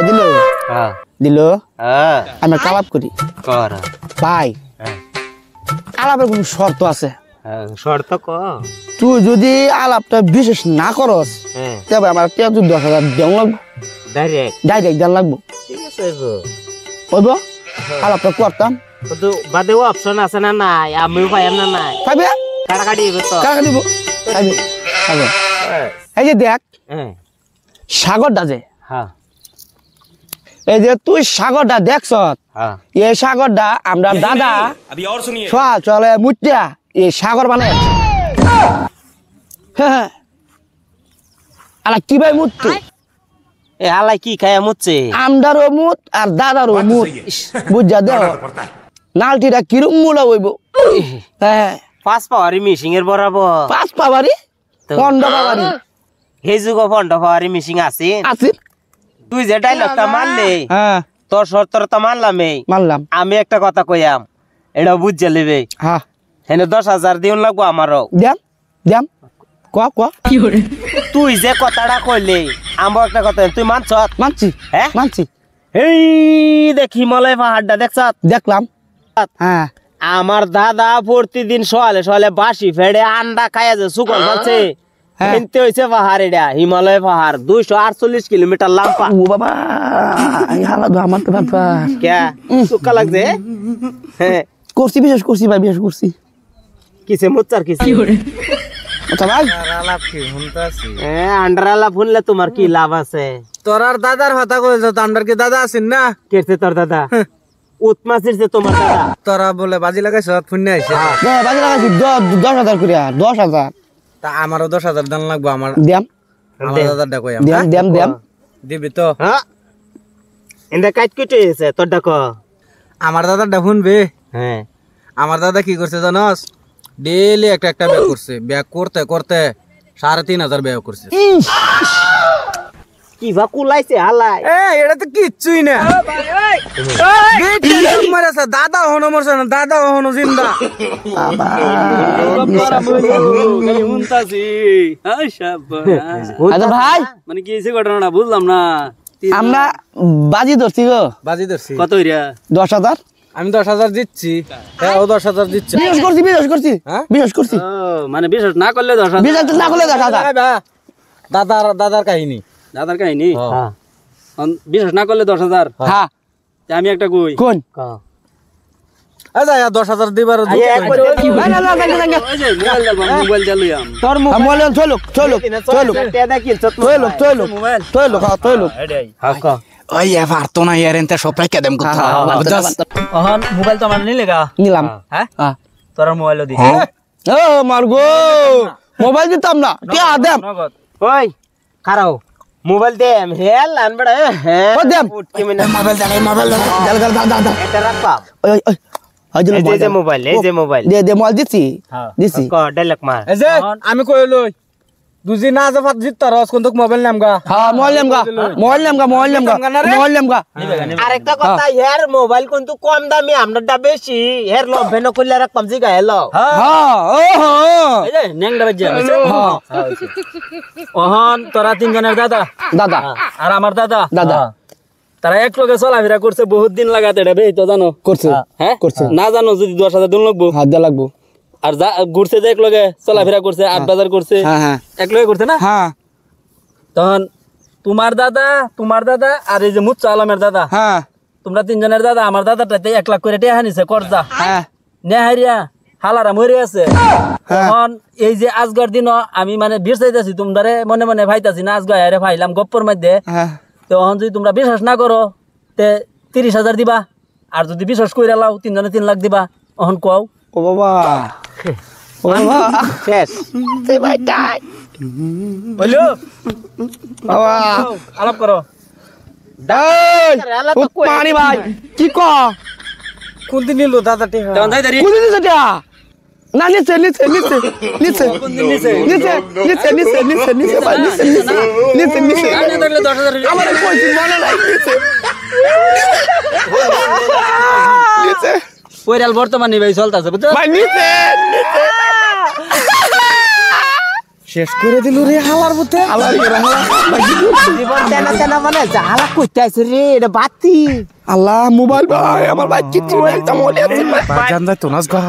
দিল দিল আমি কালাপ করি ভাই আলাপের কোন শর্ত আছে শর্ত ক তুই যদি আলাপটা বিশেষ না করস তবে আমার 10,000 দেওয়া লাগবো ডাইরেক্ট দেওয়া লাগবো ঠিক আছে হইব আলাপটা করতাম তো বাদেও অপশন আছে না নাই আমিও পাইম না নাই পাইবে কাটাকাটি হইব তো কাটাকাটিব পাইবে পাইবে এই যে দেখ সাগরটা যে এই যে তুই সাগরটা দেখছ এই সাগরটা আমরা দাদা চলে মুটিয়া এই সাগর বানায় আলা কি ভাই মুত এ আলাই কি খায় মুতছে আমদারও মুত আর দাদারও মুত বুঝা দেও নালটিটা কিরম মুলা হইব হ্যাঁ 5 পাওয়ারি মিশিং এর বরাবর 5 পাওয়ারি 15 পাওয়ারি এই যুগ 15 পাওয়ারি মিশিং আছে আছে তুই যে ডায়লগটা মানলে হ্যাঁ তোর শর্তটা মানলাম আমি একটা কথা কইয়াম এটা বুঝে লইবে হ্যাঁ হেনে 10,000 দিন লাগবো আমারও দেম ক কি করে তুই যে কথাটা কইলে আমো একটা কথা তুই মানছি হ্যাঁ মানছি এই দেখ হিমালয় পাহাড়টা দেখছ দেখলাম হ্যাঁ আমার দাদা প্রতিদিন সকালে বাসি ফেড়ে আন্ডা খাইয়া যে সুকল পাচ্ছে কিনতে হইছে পাহাড় এটা হিমালয় পাহাড় 248 কিলোমিটার লম্বা ও বাবা এই হালা দো আমার তো বাবা কে সুকা লাগছে হ্যাঁ করছি বিশেষ করছি ভাই বিশেষ করছি কিসে মুচ্চার কিসে কি করে আচ্ছা ভাই আলাপ কি শুনতাছি আন্ডার আলাপ শুনলে তোমার কি লাভ আছে তোর আর দাদার কথা কইছ তো আন্ডার কি দাদা আছেন না কেছে তোর দাদা উৎমাসিরছে তোমার দাদা তোরা বলে বাজি লাগাইছ ফোন আইছে বাজি লাগাইছি 10,000 করিয়া 10,000 তা আমারও 10,000 দান লাগবো আমার দেম আমার দাদাটা কইয়াম দেম দিবি তো হ্যাঁ এন্ডা কাট কেটে এসে তোর ডাকো আমার দাদাটা শুনবে হ্যাঁ আমার দাদা কি করছে জানোস ডেইলি একটা ব্যাগ করছে ব্যাগ করতে করতে 3,500 ব্যাগ করছে কি বা কুলাইছে হালাই এটা তো কিচ্ছুই না মারাছে দাদা হনো মরছে না দাদা হনো জিন্দা আচ্ছা ভাই মানে কি হইছে ঘটনাটা বুঝলাম না আমরা বাজি ধরছি গো কত হইরা 10,000 আমি 10,000 দিচ্ছি ও 10,000 দিচ্ছে বিশেষ করছি মানে বিশ্বাস না করলে 10,000 বিশেষ না করলে 10,000 দাদার কাহিনী দাদার কাহিনী বিশ্বাস না করলে 10,000 হ্যাঁ আমি একটা কই কোন আচ্ছা 10,000 দিবার মোবাইল চালুয়াম তোর মোবাইল চলো ওই পারতো না ইয়ার এনতে সবাই কেদেম কথা ওহন মোবাইল তো আমার নিলেগা নিলাম হ্যাঁ তোর মোবাইল দি ও মারগো মোবাইল দিতাম না কে আদেম ওই খারাও মোবাইল দেম হেল আনবড়া হ্যাঁ ও দেম উঠকি মানে মোবাইল দা এটা রাখবা ওই এই যে মোবাইল দে মোবাইল দিছি ক ডায়লগ মার এই যে আমি কইলো দুজি না জাফাত জিততা রস কোন মোবাইল নামগা হ্যাঁ মোবাইল নামগা আরেকটা কথা ইয়ার মোবাইল কিন্তু কম দামি আমরাটা বেশি হের লম্ফে ন কইলা রাখতাম জিগা হেলো হ্যাঁ এই যে নেংডা বাজে ওহন তোরা তিনজনের দাদা আর আমার দাদা তারা এক লগে চলাফেরা করছে বহুত দিন লাগাতে এটা বেই তো জানো করছে হ্যাঁ করছে না জানো যদি 10,000 দিন লাগবো হাত দে লাগবো আর ঘুরছে যে এক লগে চলাফেরা করছে 8,000 করছে হ্যাঁ এক লগে করছে না হ্যাঁ তখন তোমার দাদা আর এই যে মুচ্চা আলমের দাদা হ্যাঁ তোমরা তিনজনের দাদা আমার দাদাটাতে 1 লাখ করে টেহা নিছে কর্জা হ্যাঁ নেহারিয়া হালারা মরে আছে তখন এই যে আজগর দিন আমি মানে বির চাইতাছি তোমরা মনে মনে ভাইতাছি না আজগর আরে ভাইলাম গপ্পর মধ্যে তখন যদি তোমরা বিশ্বাস না করো তে 30,000 দিবা আর যদি বিশ্বাস কইরা লাও তিনজনে 3 লাখ দিবা অহন কও ও বাবা শেষ এই ভাইটাই বলো বাবা আলাপ করো পানি ভাই কি ক কোন দিন নিলো দাদা টেহা তখন যাই দাঁড়ি কোন দিন এটা না নিচে ভাই নিচে আমি দেখলে 10,000 আমার কইছি মনে নাই নিচে পয়রাল বর্তমানে ভাই চলতাছে বুঝছো ভাই নিচে শেষ করে দিল রে হালার মতে আল্লাহ রে হালা জীবন তেনা তেনা মানে জ্বালা কইতে আছে রে এটা বাতি আল্লাহ মোবাইল ভাই আমার ভাই কিচ্ছু নাই তেমন আছে জান যায় তো নাচ গা